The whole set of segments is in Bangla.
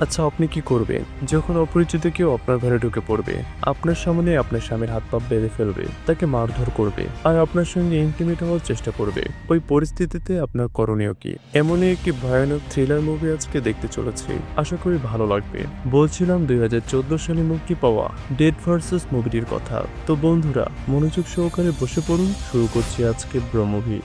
আচ্ছা, আপনি কি করবেন যখন অপরিচিত কেউ আপনার ঘরে ঢুকে পড়বে, আপনার সামনে আপনার স্বামীর হাত পা বেঁধে ফেলবে, তাকে মারধর করবে আর আপনার সঙ্গে ইন্টিমেট হওয়ার চেষ্টা করবে? ওই পরিস্থিতিতে আপনার করণীয় কি? এমনই একটি ভয়ানক থ্রিলার মুভি আজকে দেখতে চলেছি, আশা করি ভালো লাগবে। বলছিলাম 2014 সালে মুক্তি পাওয়া ডেড ভার্সেস মুভিটির কথা। তো বন্ধুরা, মনোযোগ সহকারে বসে পড়ুন, শুরু করছি আজকে মুভি।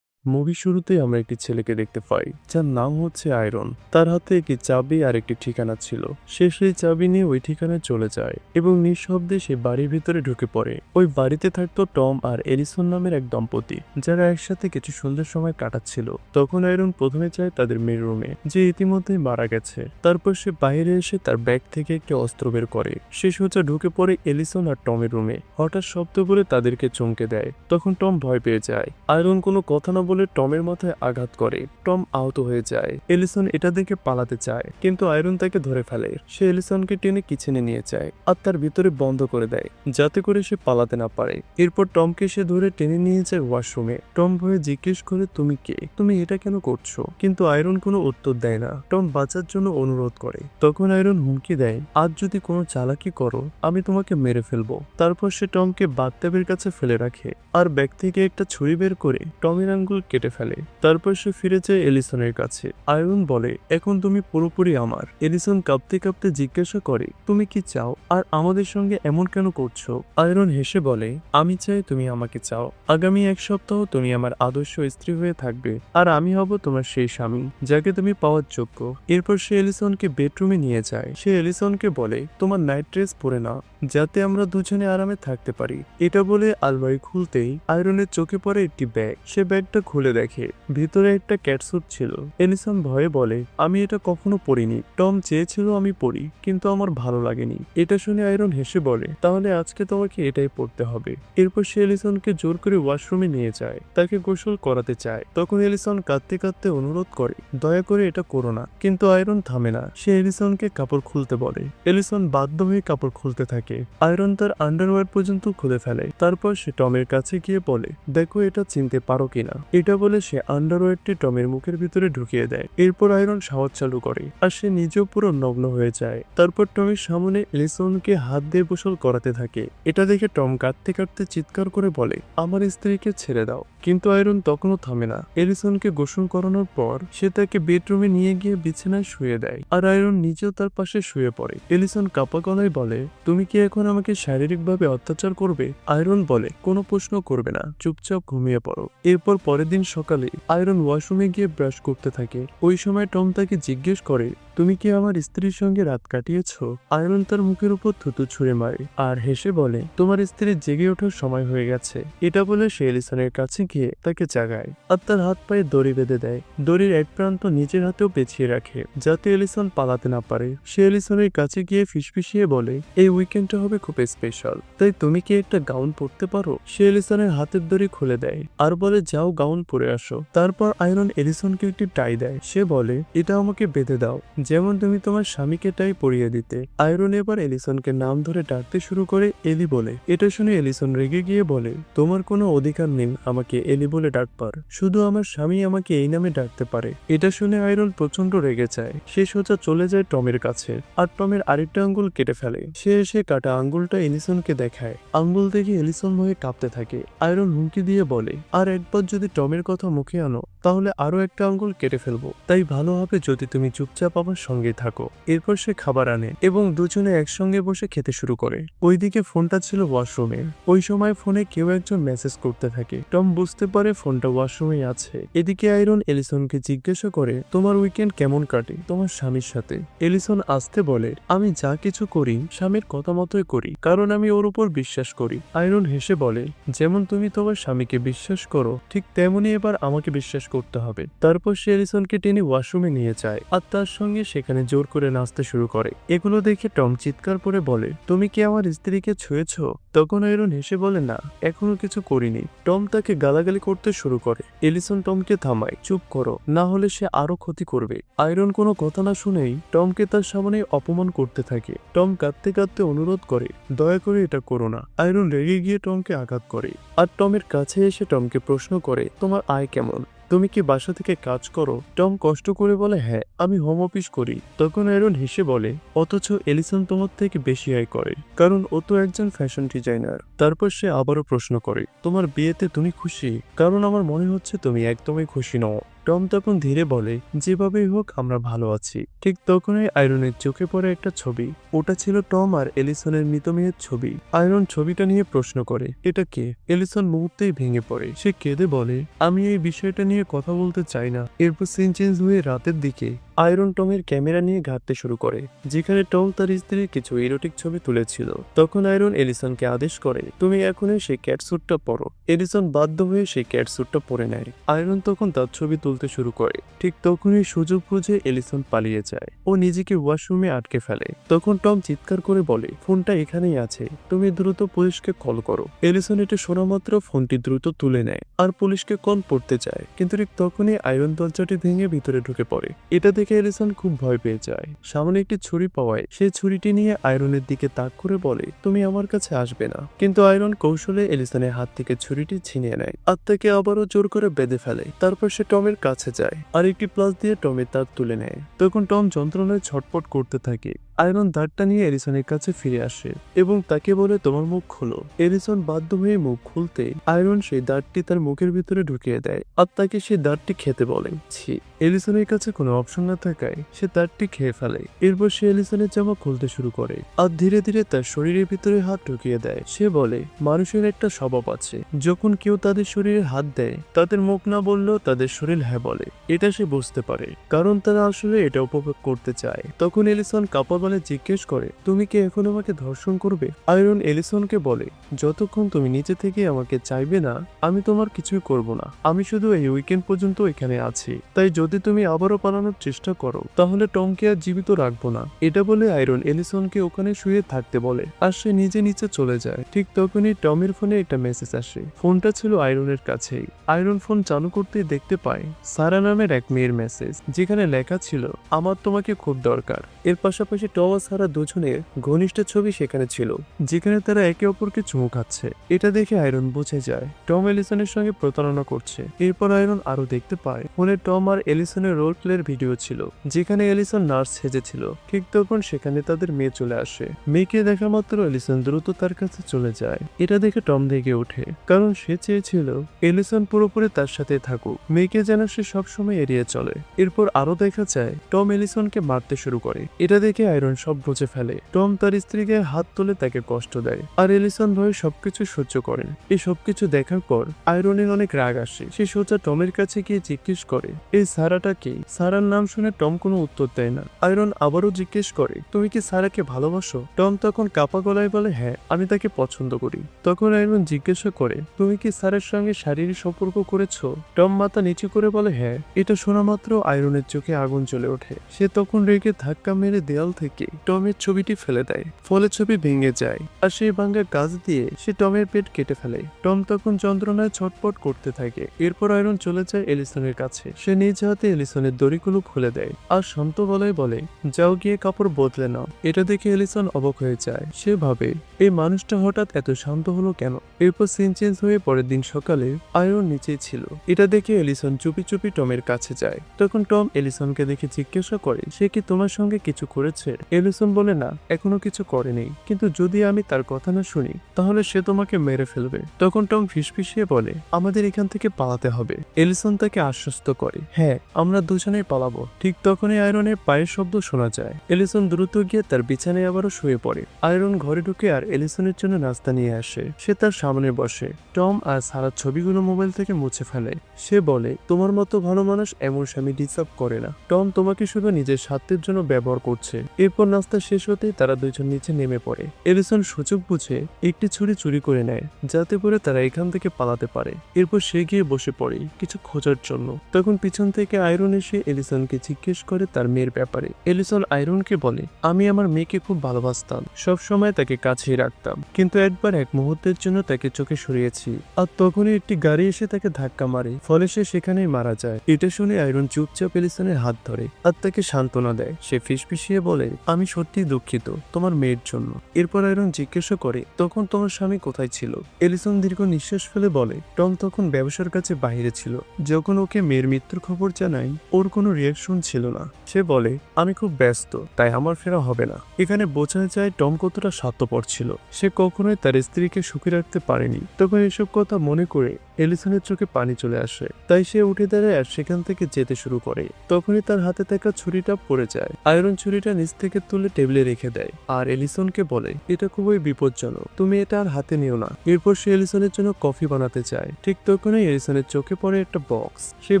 মুভির শুরুতেই আমরা একটি ছেলেকে দেখতে পাই, যার নাম হচ্ছে আয়রন। তার হাতে একটি চাবি আর একটি ঠিকানা ছিল। সে সেই চাবি নিয়ে ওই ঠিকানায় চলে যায় এবং নিঃশব্দে সে বাড়ির ভিতরে ঢুকে পড়ে। ওই বাড়িতে থাকতো টম আর এলিসন নামের এক দম্পতি, যারা একসাথে কিছু সুন্দর সময় কাটাচ্ছিল। তখন আয়রন প্রথমে যায় তাদের মেয়ের রুমে, যে ইতিমধ্যে মারা গেছে। তারপর সে বাইরে এসে তার ব্যাগ থেকে একটি অস্ত্র বের করে। সে সোজা ঢুকে পড়ে এলিসন আর টমের রুমে। হঠাৎ শব্দ বলে তাদেরকে চমকে দেয়। তখন টম ভয় পেয়ে যায়। আয়রন কোনো কথা না বলে টমের মাথায় আঘাত করে। টম আহত হয়ে যায়। এলিসন এটা দেখে পালাতে চায়, কিন্তু আয়রন তাকে ধরে ফেলে। সে এলিসনকে টেনে কিচেনে নিয়ে যায় আর তার ভিতরে বন্ধ করে দেয়, যাতে করে সে পালাতে না পারে। এরপর টমকে সে ধরে টেনে নিয়ে যায় ওয়াশরুমে। টম ভয়ে জিজ্ঞেস করে, তুমি কে? তুমি এটা কেন করছো? কিন্তু আয়রন কোনো উত্তর দেয় না। টম বাঁচার জন্য অনুরোধ করে। তখন আয়রন হুমকি দেয়, আজ যদি কোনো চালাকি করো, আমি তোমাকে মেরে ফেলবো। তারপর সে টমকে বাথটাবের কাছে ফেলে রাখে আর ব্যাগ থেকে একটা ছুরি বের করে টমের আঙ্গুল কেটে ফেলে। তারপর সে ফিরে যায় এলিসনের কাছে। আয়রন বলে, এখন তুমি পুরোপুরি আমার। এলিসন কাঁপতে কাঁপতে জিজ্ঞাসা করে, তুমি কি চাও আর আমাদের সঙ্গে এমন কেন করছো? আয়রন হেসে বলে, আমি চাই তুমি আমাকে চাও। আগামী এক সপ্তাহ তুমি আমার আদর্শ স্ত্রী হয়ে থাকবে আর আমি হব তোমার সেই স্বামী, যাকে তুমি পাওয়ার যোগ্য। এরপর সে এলিসনকে বেডরুমে নিয়ে যায়। সে এলিসনকে বলে, তোমার নাইট ড্রেস পরে নাও, যাতে আমরা দুজনে আরামে থাকতে পারি। এটা বলে আলমারি খুলতেই আয়রনের চোখে পড়ে একটি ব্যাগ। সে ব্যাগটা খুলে দেখে ভিতরে একটা ক্যাটস্যুট ছিল। এলিসন ভয়ে বলে, আমি এটা কখনো পরিনি। টম চেয়েছিল আমি পরি, কিন্তু আমার ভালো লাগেনি। এটা শুনে আয়রন হেসে বলে, তাহলে আজকে তোমাকে এটাই পড়তে হবে। এরপর সে এলিসনকে জোর করে ওয়াশরুমে নিয়ে যায়, তাকে গোসল করাতে চায়। তখন এলিসন কাঁদতে কাঁদতে অনুরোধ করে, দয়া করে এটা করো না। কিন্তু আয়রন থামে না। সে এলিসনকে কাপড় খুলতে বলে। এলিসন বাধ্য হয়ে কাপড় খুলতে থাকে। আয়রন তার আন্ডারওয়্যার পর্যন্ত খুলে ফেলে। তারপর সে টমের কাছে গিয়ে বলে, দেখো এটা চিনতে পারো কিনা। এটা বলে সে আন্ডারওয়্যারটি টমের মুখের ভিতরে ঢুকিয়ে দেয়। এরপর আয়রন সাহস চালু করে আর সে নিজেও পুরো নগ্ন হয়ে যায়। তারপর টমের সামনে এলিসনকে হাত দিয়ে গোসল করাতে থাকে। এটা দেখে টম কাঁদতে কাঁদতে চিৎকার করে বলে, আমার স্ত্রীকে ছেড়ে দাও। কিন্তু আয়রন তখনও থামে না। এলিসনকে গোসল করানোর পর সে তাকে বেডরুমে নিয়ে গিয়ে বিছানায় শুয়ে দেয় আর আয়রন নিজেও তার পাশে শুয়ে পড়ে। এলিসন কাঁপা গলায় বলে, তুমি কি এখন আমাকে শারীরিকভাবে অত্যাচার করবে? আয়রন বলে, কোনো প্রশ্ন করবে না, চুপচাপ ঘুমিয়ে পড়ো। এরপর পরের দিন সকালে আয়রন ওয়াশরুমে গিয়ে ব্রাশ করতে থাকে। ওই সময় টম তাকে জিজ্ঞেস করে, তুমি কি আমার স্ত্রীর সঙ্গে রাত কাটিয়েছো? আয়রন তার মুখের উপর থুতু ছুঁড়ে মারে আর হেসে বলে, তোমার স্ত্রীর জেগে ওঠার সময় হয়ে গেছে। এটা বলে সে এলিসনের কাছে গিয়ে তাকে জাগায় আর তার হাত পায়ে দড়ি বেঁধে দেয়। দড়ির এক প্রান্ত নিজের হাতেও পেঁচিয়ে রাখে, যাতে এলিসন পালাতে না পারে। সে এলিসনের কাছে গিয়ে ফিসফিসিয়ে বলে, এই উইকেন্ডটা হবে খুব স্পেশাল, তাই তুমি কি একটা গাউন পরতে পারো? সে এলিসনের হাতের দড়ি খুলে দেয় আর বলে, যাও গাউন পরে আসো। তারপর আয়রন এলিসনকে একটি টাই দেয়। সে বলে, এটা আমাকে বেঁধে দাও, যেমন তুমি তোমার স্বামীকে টাই পরিয়ে দিতে। আয়রন এবার এলিসনকে নাম ধরে ডাকতে শুরু করে, এলি বলে। এটা শুনে এলিসন রেগে গিয়ে বলে, তোমার কোনো অধিকার নেই আমাকে এলি বলে ডাকবার, শুধু আমার স্বামী আমাকে এই নামে ডাকতে পারে। এটা শুনে আয়রন প্রচন্ড রেগে যায়। সে সোজা চলে যায় টমের কাছে আর টমের আরেকটা আঙ্গুল কেটে ফেলে। সে এসে কাটা আঙ্গুলটা এলিসনকে দেখায়। আঙ্গুল দেখে এলিসন ভয়ে কাঁপতে থাকে। আয়রন হুমকি দিয়ে বলে, আর একবার যদি টমের কথা মুখে আনো, তাহলে আরো একটা আঙ্গুল কেটে ফেলবো। তাই ভালো হবে যদি তুমি চুপচাপ আমার সঙ্গে থাকো। এরপর সে খাবার আনে এবং দুজনে একসঙ্গে বসে খেতে শুরু করে। ওইদিকে ফোনটা ছিল ওয়াশরুমে। ওই সময় ফোনে কেউ একজন মেসেজ করতে থাকে। টম বুঝতে পারে ফোনটা ওয়াশরুমে আছে। এদিকে আয়রন এলিসনকে জিজ্ঞাসা করে, তোমার উইকেন্ড কেমন কাটে তোমার স্বামীর সাথে? এলিসন আসতে বলে, আমি যা কিছু করি স্বামীর কথা মতোই করি, কারণ আমি ওর উপর বিশ্বাস করি। আয়রন হেসে বলে, যেমন তুমি তোমার স্বামীকে বিশ্বাস করো, ঠিক তেমনি এবার আমাকে বিশ্বাস করতে হবে। তারপর সে এলিসনকে টেনে ওয়াশরুমে নিয়ে যায় আর তার সঙ্গে সেখানে জোর করে নাচতে শুরু করে। এগুলো দেখে টম চিৎকার করে বলে, তুমি কি আমার স্ত্রীকে ছুঁয়েছো? তখন আয়রন হেসে বলে, না, এখনো কিছু করিনি। টম তাকে গালাগালি করতে শুরু করে। এলিসন টমকে থামায়, চুপ করো, না হলে সে আরো ক্ষতি করবে। আয়রন কোনো কথা না শুনেই টমকে তার সামনে অপমান করতে থাকে। টম কাঁদতে কাঁদতে অনুরোধ করে, দয়া করে এটা করো না। আয়রন রেগে গিয়ে টমকে আঘাত করে আর টমের কাছে এসে টমকে প্রশ্ন করে, তোমার আয় কেমন? তুমি কি বাসা থেকে কাজ করো? টম কষ্ট করে বলে, হ্যাঁ, আমি হোম অফিস করি। তখন আয়রন হেসে বলে, অথচ এলিসন তোমার থেকে বেশি আয় করে, কারণ ও তো একজন ফ্যাশন ডিজাইনার। তারপর সে আবারও প্রশ্ন করে, তোমার বিয়েতে তুমি খুশি? কারণ আমার মনে হচ্ছে তুমি একদমই খুশি নও। টম তখন ধীরে বলে, যেভাবেই হোক আমরা ভালো আছি। ঠিক তখনই আয়রনের চোখে পড়ে একটা ছবি। ওটা ছিল টম আর এলিসনের মৃত মেয়ের ছবি। আয়রন ছবিটা নিয়ে প্রশ্ন করে, এটা কে? এলিসন মুহূর্তেই ভেঙে পড়ে। সে কেঁদে বলে, আমি এই বিষয়টা নিয়ে কথা বলতে চাই না। এরপর সিন চেঞ্জ হয়ে রাতের দিকে আয়রন টমের ক্যামেরা নিয়ে ঘাঁটতে শুরু করে, যেখানে টম তার স্ত্রীর কিছু ইরোটিক ছবি তুলেছিল। তখন আয়রন এলিসনকে আদেশ করে, তুমি এখনই সেই ক্যাট স্যুটটা পরো। এলিসন বাধ্য হয়ে সেই ক্যাট স্যুটটা পরে নেয়। আয়রন তখন তার ছবি তুলতে শুরু করে। ঠিক তখনই সুযোগ বুঝে এলিসন পালিয়ে যায়। ও নিজেকে ওয়াশরুমে আটকে ফেলে। তখন টম চিৎকার করে বলে, ফোনটা এখানেই আছে, তুমি দ্রুত পুলিশকে কল করো। এলিসন এটা শোনা মাত্র ফোনটি দ্রুত তুলে নেয় আর পুলিশকে কল করতে চায়, কিন্তু ঠিক তখনই আয়রন দরজাটি ভেঙে ভিতরে ঢুকে পড়ে। এটা দেখে এলিসন খুব ভয় পেয়ে যায়। সামনে একটি ছুরি পাওয়ায় সে ছুরিটি নিয়ে আয়রনের দিকে তাক করে বলে, তুমি আমার কাছে আসবে না। কিন্তু আয়রন কৌশলে এলিসনের হাত থেকে ছুরিটি ছিনিয়ে নেয় আর তাকে আবারও জোর করে বেঁধে ফেলে। তারপর সে টমের কাছে যায় আর একটি প্লাস দিয়ে টমের দাঁত তুলে নেয়। তখন টম যন্ত্রণায় ছটপট করতে থাকে। আয়রন দাঁতটা নিয়ে এলিসনের কাছে ফিরে আসে এবং তাকে বলে, তোমার মুখ খোলো। এলিসন বাধ্য হয়ে মুখ খুলতে আয়রন সেই দাঁতটি তার মুখের ভিতরে ঢুকিয়ে দেয় আর তাকে সেই দাঁতটি খেতে বলে। ছি! এলিসনের কাছে কোনো অপশন না থাকায় সে দাঁতটি খেয়ে ফেলে। এরপর সে এলিসনের জামা খুলতে শুরু করে আর ধীরে ধীরে তার শরীরের ভিতরে হাত ঢুকিয়ে দেয়। সে বলে, মানুষের একটা স্বভাব আছে, যখন কেউ তাদের শরীরে হাত দেয় তাদের মুখ না বললেও তাদের শরীর হ্যাঁ বলে। এটা সে বুঝতে পারে, কারণ তারা আসলে এটা উপভোগ করতে চায়। তখন এলিসন কাপড় বলে জিজ্ঞেস করে, তুমি কি এখন আমাকে ধর্ষণ করবে? আয়রন এলিসনকে বলে, যতক্ষণ তুমি নিচে থেকে আমাকে চাইবে না আমি তোমার কিছুই করব না। আমি শুধু এই উইকেন্ড পর্যন্ত এখানে আছি, তাই যদি তুমি আবারও পালানোর চেষ্টা করো তাহলে টমকে আর জীবিত রাখবো না। এটা বলে আয়রন এলিসনকে ওখানে শুয়ে থাকতে বলে আর সে নিজে নিচে চলে যায়। ঠিক তখনই টমের ফোনে একটা মেসেজ আসে। ফোনটা ছিল আয়রনের কাছেই। আয়রন ফোন চালু করতেই দেখতে পায় সারা নামের এক মেয়ের মেসেজ, যেখানে লেখা ছিল, আমার তোমাকে খুব দরকার। এর পাশাপাশি টম আর সারা দুজনের ঘনিষ্ঠ ছবি সেখানে ছিল, যেখানে তারা একে অপরকে চুমু খাচ্ছে। এটা দেখে আয়রন বুঝে যায় টম এলিসনের সঙ্গে প্রতারণা করছে। এরপর আয়রন আরো দেখতে পায় ফোনে টম আর এলিসনের রোল প্লের ভিডিও ছিল, যেখানে এলিসন নার্স সেজেছিল। ঠিক তখন সেখানে তাদের মেয়ে চলে আসে। মেয়েকে দেখা মাত্র এলিসন দ্রুত তার কাছে চলে যায়। এটা দেখে টম দেখে ওঠে, কারণ সে চেয়েছিল এলিসন পুরোপুরি তার সাথে থাকুক। মেয়েকে যেন সে সবসময় এড়িয়ে চলে। এরপর আরো দেখা যায় টম এলিসনকে মারতে শুরু করে। এটা দেখে আয়রন সব বুঝে ফেলে। টম তার স্ত্রীকে হাত তুলে তাকে কষ্ট দেয় আর এলিসন ভয়ে সবকিছু সহ্য করেন। এই সবকিছু দেখার পর আয়রনের অনেক রাগ আসে। সে সোজা টমের কাছে গিয়ে জিজ্ঞেস করে, এই সারাটা কে? সারার নাম শুনে টম কোনো উত্তর দেয় না। আয়রন আবারও জিজ্ঞেস করে, তুমি কি সারাকে ভালোবাসো? টম তখন কাপা গলায় বলে, হ্যাঁ, আমি তাকে পছন্দ করি। তখন আয়রন জিজ্ঞাসা করে, তুমি কি সারার সঙ্গে শারীরিক সম্পর্ক করেছো? টম মাথা নিচু করে বলে, হ্যাঁ। এটা শোনা মাত্র আয়রনের চোখে আগুন জ্বলে ওঠে। সে তখন রেগে ধাক্কা মেরে দেয়াল থেকে টমের ছবিটি ফেলে দেয়। ফলে ছবি ভেঙে যায় আর সেই ভাঙ্গা গাছ দিয়ে সে টমের পেট কেটে ফেলে। টম তখন যন্ত্রণায় ছটপট করতে থাকে। এরপর আয়রন চলে যায় এলিসনের কাছে। সে নিজ হাতে এলিসনের দড়িগুলো খুলে দেয় আর শান্ত গলায় বলে, যাও গিয়ে কাপড় বদলে নাও। এটা দেখে এলিসন অবাক হয়ে যায়। সে ভাবে, এই মানুষটা হঠাৎ এত শান্ত হলো কেন? এরপর সিন চেঞ্জ হয়ে পরের দিন সকালে আয়রন নিচেই ছিল। এটা দেখে এলিসন চুপি চুপি টমের কাছে যায়। তখন টম এলিসনকে দেখে জিজ্ঞাসা করে, সে কি তোমার সঙ্গে কিছু করেছে? এলিসন বলে, না, এখনো কিছু করেনি, কিন্তু যদি আমি তার কথা না শুনি তাহলে সে তোমাকে মেরে ফেলবে। তখন টম ফিসফিসিয়ে বলে, আমাদের এখান থেকে পালাতে হবে। এলিসন তাকে আশ্বস্ত করে, হ্যাঁ, আমরা দুজনেই পালাবো। ঠিক তখনই আয়রনের পায়ের শব্দ শোনা যায়। এলিসন দ্রুত গিয়ে তার বিছানায় আবারও শুয়ে পড়ে। আয়রন ঘরে ঢুকে আর এলিসনের জন্য নাস্তা নিয়ে আসে। সে তার সামনে বসে। টম আর সারার ছবিগুলো মোবাইল থেকে মুছে ফেলে। সে বলে, তোমার মতো ভালো মানুষ এমন স্বামী ডিজার্ভ করে না। টম তোমাকে শুধু নিজের স্বার্থের জন্য ব্যবহার করছে। এরপর নাস্তা শেষ হতেই তারা দুজন নিচে নেমে পড়ে। এলিসন সুযোগ বুঝে একটি ছুরি চুরি করে নেয়, যাতে করে তারা এখান থেকে পালাতে পারে। এরপর সে গিয়ে বসে পড়ে কিছু খোঁজার জন্য। তখন পিছন থেকে আয়রন এসে এলিসনকে জিজ্ঞেস করে তার মেয়ের ব্যাপারে। এলিসন আয়রনকে বলে, আমি আমার মেয়েকে খুব ভালোবাসতাম, সবসময় তাকে কাছেই রাখতাম, কিন্তু একবার এক মুহূর্তের জন্য তাকে চোখে সরিয়েছি আর তখনই একটি গাড়ি এসে তাকে ধাক্কা মারে, ফলে সে সেখানেই মারা যায়। এটা শুনে আয়রন চুপচাপ এলিসনের হাত ধরে আর তাকে সান্ত্বনা দেয়। সে ফিসফিসিয়ে বলে, আমি সত্যিই দুঃখিত তোমার মেয়ের জন্য। এরপর আয়রন জিজ্ঞাসা করে, তখন তোমার স্বামী কোথায় ছিল? এলিসন দীর্ঘ নিঃশ্বাস ফেলে বলে, টম তখন ব্যবসার কাছে বাইরে ছিল। যখন ওকে মেয়ের মৃত্যুর খবর জানাই ওর কোনো রিয়াকশন ছিল না। সে বলে, আমি খুব ব্যস্ত, তাই আমার ফেরা হবে না। এখানে বোঝা যায় টম কতটা স্বার্থপর ছিল। সে কখনোই তার স্ত্রীকে সুখী রাখতে পারেনি। তখন এসব কথা মনে করে এলিসনের চোখে পানি চলে আসে। তাই সে উঠে দাঁড়ায় আর সেখান থেকে যেতে শুরু করে। তখনই তার হাতে থাকা ছুরিটা পড়ে যায়। আয়রন ছুরিটা নিচ থেকে তুলে টেবিলে রেখে দেয় আর এলিসনকে বলে, এটা খুবই বিপজ্জনক, তুমি এটা আর হাতে নিও না। এরপর সে এলিসনের জন্য কফি বানাতে চায়। ঠিক তখনই এলিসনের চোখে পড়ে একটা বক্স। সেই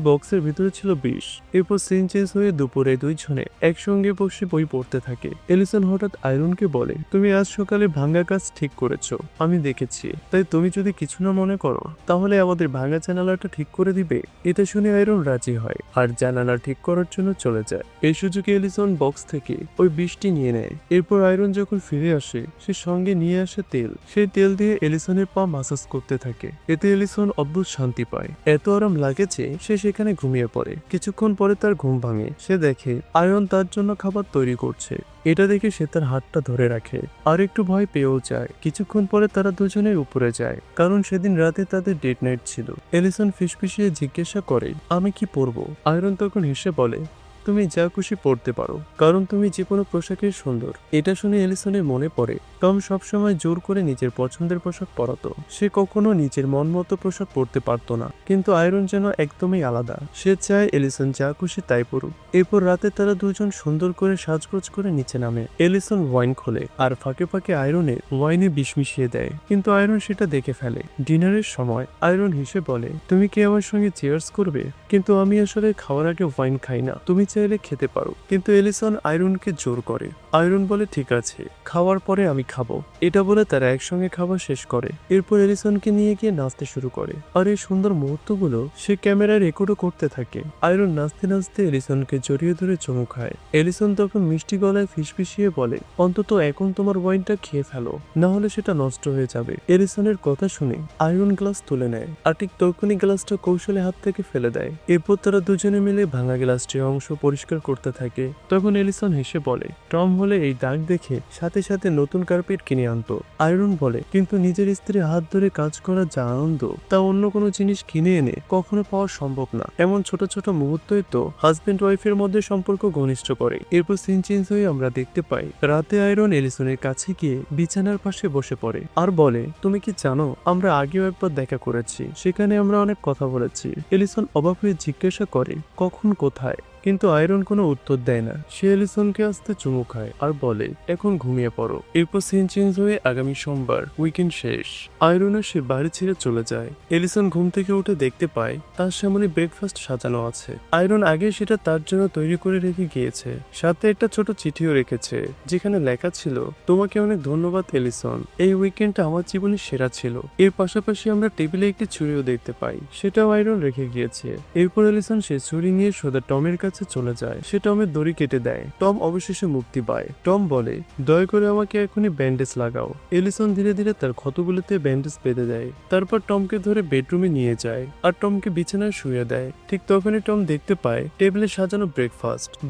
বক্সের ভিতরে ছিল বিষ। এরপর সিন চেঞ্জ হয়ে দুপুরে দুইজনে একসঙ্গে বসে বই পড়তে থাকে। এলিসন হঠাৎ আয়রনকে বলে, তুমি আজ সকালে ভাঙ্গা কাজ ঠিক করেছো, আমি দেখেছি। তাই তুমি যদি কিছু না মনে করো তাহলে আমাদের ভাঙা জানালাটা ঠিক করে দিবে। এটা শুনে আয়রন রাজি হয় আর জানালা ঠিক করার জন্য চলে যায়। এই সুযোগে এলিসন বক্স থেকে ওই বিষটি নিয়ে নেয়। এরপর আয়রন যখন ফিরে আসে সে সঙ্গে নিয়ে আসে তেল। সেই তেল দিয়ে এলিসনের পা মাসাজ করতে থাকে। এতে এলিসন অদ্ভুত শান্তি পায়। এত আরাম লাগে যে সে সেখানে ঘুমিয়ে পড়ে। কিছুক্ষণ পরে তার ঘুম ভাঙে। সে দেখে আয়রন তার জন্য খাবার তৈরি করছে। এটা দেখে সে তার হাতটা ধরে রাখে আর একটু ভয় পেয়েও যায়। কিছুক্ষণ পরে তারা দুজনেই উপরে যায়, কারণ সেদিন রাতে তাদের ডেট নাইট ছিল। এলিসন ফিসফিসিয়ে জিজ্ঞাসা করে, আমি কি পরবো? আয়রন তখন হেসে বলে, তুমি যা খুশি পড়তে পারো, কারণ তুমি যে কোনো পোশাকের সুন্দর। এটা শুনে এলিসনের মনে পড়ে টম সবসময় জোর করে নিজের পছন্দের পোশাক পরাতো। সে কখনো নিজের মন মতো পোশাক পরতে পারতো না, কিন্তু আয়রন যেন একদমই আলাদা। সে চায় এলিসন যা খুশি তাই পড়ুক। এরপর রাতে তারা দুজন সুন্দর করে সাজগোজ করে নিচে নামে। এলিসন ওয়াইন খোলে আর ফাঁকে ফাঁকে আয়রনের ওয়াইনে বিষ মিশিয়ে দেয়, কিন্তু আয়রন সেটা দেখে ফেলে। ডিনারের সময় আয়রন হেসে বলে, তুমি কি আমার সঙ্গে চিয়ার্স করবে? কিন্তু আমি আসলে খাওয়ার আগে ওয়াইন খাই না, তুমি চাইলে খেতে পারো। কিন্তু এলিসন আয়রনকে জোর করে। আয়রন বলে, ঠিক আছে, খাওয়ার পরে আমি খাবো। এটা বলে তারা একসঙ্গে খাবার শেষ করে। এরপর এলিসনকে নিয়ে গিয়ে নাচতে শুরু করে আর এই সুন্দর মুহূর্তগুলো সে ক্যামেরায় রেকর্ডও করতে থাকে। আয়রন নাচতে নাচতে এলিসনকে জড়িয়ে ধরে চুমু খায়। এলিসন তখন মিষ্টি গলায় ফিসফিসিয়ে বলে, অন্তত এখন তোমার ওয়াইনটা খেয়ে ফেলো, না হলে সেটা নষ্ট হয়ে যাবে। এলিসনের কথা শুনে আয়রন গ্লাস তুলে নেয় আর ঠিক তখনই গ্লাসটা কৌশলে হাত থেকে ফেলে দেয়। এরপর তারা দুজনে মিলে ভাঙা গ্লাসটির অংশ পরিষ্কার করতে থাকে। তখন এলিসন হেসে বলে, টম হলে এই দাগ দেখে সাথে সাথে নতুন কার্পেট কিনে আনতো। আয়রন বলে, কিন্তু নিজের স্ত্রীর হাত ধরে কাজ করার যা আনন্দ তা অন্য কোনো জিনিস কিনে এনে কখনো পাওয়া সম্ভব না। এমন ছোট ছোট মুহূর্তই তো হাজবেন্ড ওয়াইফের মধ্যে সম্পর্ক ঘনিষ্ঠ করে। এরপর সিন চেঞ্জ হয়ে আমরা দেখতে পাই রাতে আয়রন এলিসনের কাছে গিয়ে বিছানার পাশে বসে পড়ে আর বলে, তুমি কি জানো আমরা আগেও একবার দেখা করেছি, সেখানে আমরা অনেক কথা বলেছি। এলিসন অবাক হয়ে জিজ্ঞাসা করে, কখন, কোথায়? কিন্তু আয়রন কোনো উত্তর দেয় না। সে এলিসনকে আসতে চুমু খায় আর বলে, এখন ঘুমিয়ে পড়ো। এরপর সিন চেঞ্জ হয়ে আগামী সোমবার, উইকেন্ড শেষ। আয়রনের সে বাড়ি ছেড়ে চলে যায়। এলিসন ঘুম থেকে উঠে দেখতে পায় তার সামনে ব্রেকফাস্ট সাজানো আছে। আয়রন আগে সেটা তার জন্য তৈরি করে রেখে গিয়েছে। সাথে একটা ছোট চিঠিও রেখেছে যেখানে লেখা ছিল, তোমাকে অনেক ধন্যবাদ এলিসন, এই উইকেন্ডটা আমার জীবনের সেরা ছিল। এর পাশাপাশি আমরা টেবিলে একটি ছুরিও দেখতে পাই, সেটাও আয়রন রেখে গিয়েছে। এরপর এলিসন সে ছুরি নিয়ে সোজা টমের কাছে চলে যায়। সে টমের দড়ি কেটে দেয়। টম অবশেষে মুক্তি পায়। টম বলে, দয়া করে আমাকে এখনই ব্যান্ডেজ লাগাও। এলিসন ধীরে ধীরে তার ক্ষতগুলোতে ব্যান্ডেজ বেঁধে দেয়। তারপর টমকে ধরে বেডরুমে নিয়ে যায় আর টমকে বিছানায় শুয়ে দেয়। ঠিক তখনই টম দেখতে পায় টেবিলে সাজানো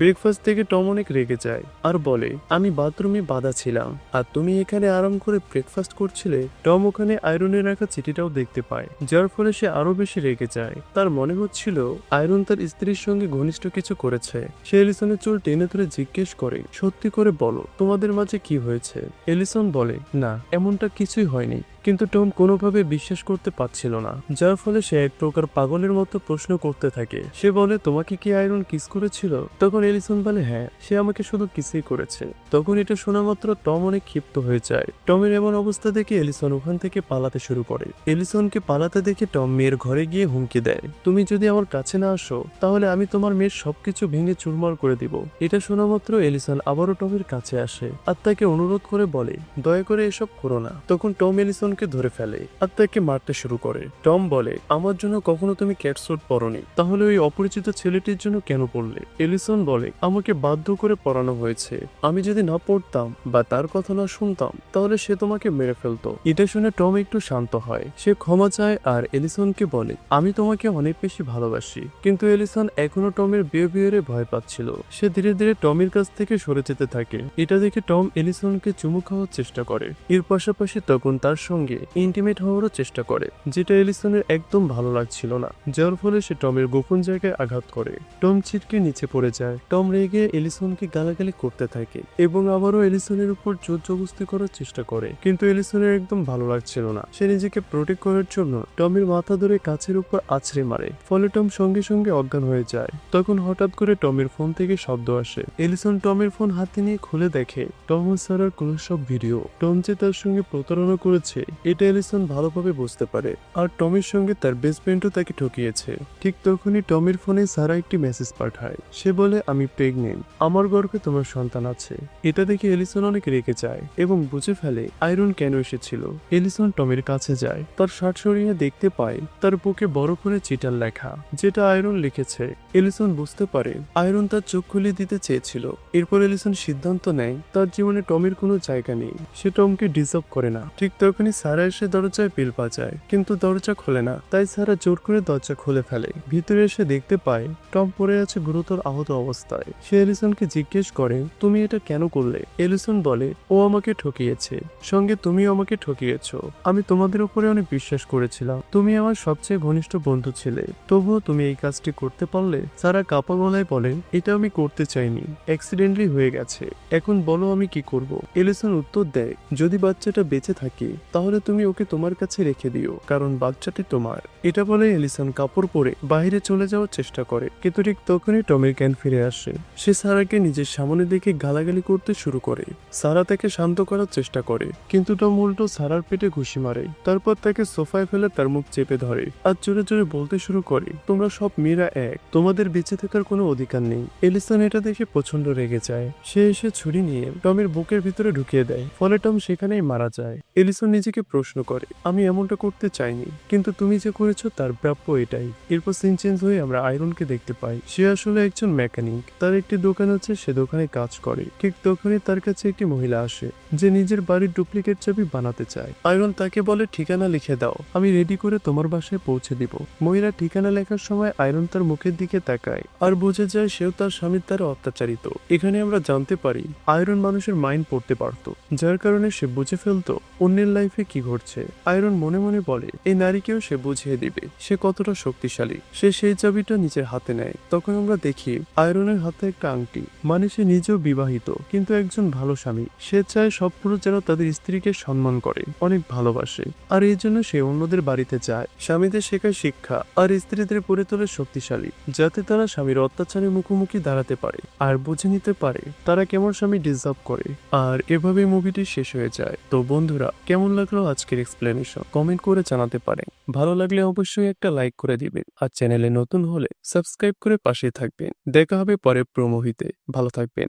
ব্রেকফাস্ট থেকে টম অনেক রেগে যায় আর বলে, আমি বাথরুমে বাঁধা ছিলাম আর তুমি এখানে আরাম করে ব্রেকফাস্ট করছিলে। টম ওখানে আয়রনে রাখা চিঠিটাও দেখতে পায়, যার ফলে সে আরো বেশি রেগে যায়। তার মনে হচ্ছিল আয়রন তার স্ত্রীর সঙ্গে ঘনিষ্ঠ কিছু করেছে। সে এলিসনের চুল টেনে ধরে জিজ্ঞেস করে, সত্যি করে বলো তোমাদের মাঝে কি হয়েছে? এলিসন বলে, না, এমনটা কিছুই হয়নি। কিন্তু টম কোনোভাবে বিশ্বাস করতে পারছিল না, যার ফলে সে এক প্রকার পাগলের মতো প্রশ্ন করতে থাকে। সে বলে, তোমাকে কি আয়রন কিস করেছিল? তখন এলিসন বলে, হ্যাঁ, সে আমাকে শুধু কিসই করেছে। তখন এটা শোনা মাত্র টম অনেক ক্ষিপ্ত হয়ে যায়। টমের এমন অবস্থা দেখে এলিসন ওখান থেকে পালাতে শুরু করে। এলিসনকে পালাতে দেখে টম মেয়ের ঘরে গিয়ে হুমকি দেয়, তুমি যদি আমার কাছে না আসো তাহলে আমি তোমার মেয়ের সবকিছু ভেঙে চুরমার করে দিব। এটা শোনা মাত্র এলিসন আবারও টমের কাছে আসে আর তাকে অনুরোধ করে বলে, দয়া করে এসব করো না। তখন টম এলিসনকে এলিসনকে ধরে ফেলে আর তাকে মারতে শুরু করে। টম বলে, আমার জন্য কখনো তুমি ক্যাটস্যুট পরনি, তাহলে ওই অপরিচিত ছেলেটির জন্য কেন পড়লে? এলিসন বলে, আমাকে বাধ্য করে পরানো হয়েছে। আমি যদি না পড়তাম বা তার কথা না শুনতাম তাহলে সে তোমাকে মেরে ফেলতো। এটা শুনে টম একটু শান্ত হয়, সে ক্ষমা চায় আর এলিসনকে বলে, আমি তোমাকে অনেক বেশি ভালোবাসি। কিন্তু এলিসন এখনো টমের বিহেভিয়ারে ভয় পাচ্ছিল। সে ধীরে ধীরে টমের কাছ থেকে সরে যেতে থাকে। এটা দেখে টম এলিসনকে চুমু খাওয়ার চেষ্টা করে। এর পাশাপাশি তখন তার সঙ্গে ইন্টিমেট হওয়ারও চেষ্টা করে, যেটা এলিসনের একদম ভালো লাগছিল না, যার ফলে সে টমের গোপন জায়গায় আঘাত করে। টম ছিটকে নিচে পড়ে যায়। টম রেগে এলিসনকে গালাগালি করতে থাকে এবং আবারও এলিসনের উপর জোর জবরদস্তি করার চেষ্টা করে, কিন্তু এলিসনের একদম ভালো লাগছিল না। সে নিজেকে প্রোটেক্ট করার জন্য টমের মাথা ধরে কাছের উপর আছড়ে মারে, ফলে টম সঙ্গে সঙ্গে অজ্ঞান হয়ে যায়। তখন হঠাৎ করে টমের ফোন থেকে শব্দ আসে। এলিসন টমের ফোন হাতে নিয়ে খুলে দেখে টম ও সারার কোনো সব ভিডিও। টম যে তার সঙ্গে প্রতারণা করেছে এটা এলিসন ভালোভাবে বুঝতে পারে, আর টমের সঙ্গে তার বেস্ট ফ্রেন্ডও তাকে ঠকিয়েছে। ঠিক তখনই টমের ফোনে সারা একটি মেসেজ পাঠায়। সে বলে, আমি প্রেগনেন্ট, আমার গর্ভে তোমার সন্তান আছে। এটা দেখে এলিসন অনেক রেগে যায় এবং বুঝে ফেলে আয়রন কেন এসেছিল। এলিসন টমের কাছে যায়, তার শার্ট সরিয়ে দেখতে পায় তার বুকে বড় করে চিটার লেখা, যেটা আয়রন লিখেছে। এলিসন বুঝতে পারে আয়রন তার চোখ খুলে দিতে চেয়েছিল। এরপর এলিসন সিদ্ধান্ত নেয় তার জীবনে টমের কোনো জায়গা নেই, সে টমকে ডিজার্ভ করে না। ঠিক তখনই সারা এসে দরজায় বেল বাজায়, কিন্তু দরজা খোলে না, তাই সারা জোর করে দরজা খুলে ফেলে। ভিতরে এসে দেখতে পায় টম পড়ে আছে গুরুতর আহত অবস্থায়। সে এলিসনকে জিজ্ঞেস করে, তুমি এটা কেন করলে? এলিসন বলে, ও আমাকে ঠকিয়েছে, সঙ্গে তুমিও আমাকে ঠকিয়েছো। আমি তোমাদের উপরে অনেক বিশ্বাস করেছিলাম, তুমি আমার সবচেয়ে ঘনিষ্ঠ বন্ধু ছিলে, তবুও তুমি এই কাজটি করতে পারলে? সারা কাপা গলায় বলেন, এটা আমি করতে চাইনি, অ্যাক্সিডেন্টলি হয়ে গেছে, এখন বলো আমি কি করব? এলিসন উত্তর দেয়, যদি বাচ্চাটা বেঁচে থাকে তাহলে তুমি ওকে তোমার কাছে রেখে দিও, কারণ বাচ্চাটি তোমার। এটা বলে এলিসন কাপড় পরে বাইরে চলে যাওয়ার চেষ্টা করে, কিন্তু ঠিক তখনই টমের জ্ঞান ফিরে আসে। সে সারাকে নিজের সামনে দেখে গালাগালি করতে শুরু করে। সারা তাকে শান্ত করার চেষ্টা করে, কিন্তু টম উল্টো সারার পেটে ঘুষি মারে। তারপর তাকে সোফায় ফেলে তার মুখ চেপে ধরে আর জোরে জোরে বলতে শুরু করে, তোমরা সব মেয়েরা এক, তোমাদের বেঁচে থাকার কোনো অধিকার নেই। এলিসন এটা দেখে প্রচন্ড রেগে যায়। সে এসে ছুরি নিয়ে টমের বুকের ভিতরে ঢুকিয়ে দেয়, ফলে টম সেখানেই মারা যায়। এলিসন নিজেকে প্রশ্ন করে, আমি এমনটা করতে চাইনি, কিন্তু তুমি যে করেছো তার প্রাপ্য এটাই। এরপর সিন চেঞ্জ হয়ে আমরা আয়রনকে দেখতে পাই। সে আসলে একজন মেকানিক, তার একটি দোকান আছে, সে দোকানে কাজ করে। ঠিক তখনই তার কাছে একটি মহিলা আসে, যে নিজের বাড়ির ডুপ্লিকেট চাবি বানাতে চায়। আয়রন তাকে বলে, ঠিকানা লিখে দাও, আমি রেডি করে তোমার বাসায় পৌঁছে দিব। মহিলা ঠিকানা লেখার সময় আয়রন তার মুখের দিকে তাকায় আর বুঝে যায় সেও তার স্বামীর দ্বারা অত্যাচারিত। এখানে আমরা জানতে পারি আয়রন মানুষের মাইন্ড পড়তে পারতো, যার কারণে সে বুঝে ফেলতো অন্যের লাইফে কি ঘটছে। আয়রন মনে মনে বলে, এই নারীকেও সে বুঝিয়ে দিবে সে কতটা শক্তিশালী। সে সেই চাবিটা নিজের হাতে নেয়। তখন আমরা দেখি আয়রনের হাতে একটা আংটি, মানে সে নিজেও বিবাহিত, কিন্তু একজন ভালো স্বামী। সে চায় সব পুরুষ যেন তাদের স্ত্রীকে সম্মান করে, অনেক ভালোবাসে, আর এই জন্য সে অন্যদের বাড়িতে যায়, স্বামীদের শেখায় শিক্ষা আর স্ত্রীদের করে তোলে শক্তিশালী, যাতে তারা স্বামীর অত্যাচারের মুখোমুখি দাঁড়াতে পারে আর বুঝে নিতে পারে তারা কেমন স্বামী ডিজার্ভ করে। আর এভাবে মুভিটি শেষ হয়ে যায়। তো বন্ধুরা, কেমন লাগলো আজকের এক্সপ্লেনেশন কমেন্ট করে জানাতে পারেন। ভালো লাগলে অবশ্যই একটা লাইক করে দিবেন, আর চ্যানেলে নতুন হলে সাবস্ক্রাইব করে পাশে থাকবেন। দেখা হবে পরের প্রো মুভিতে। ভালো থাকবেন।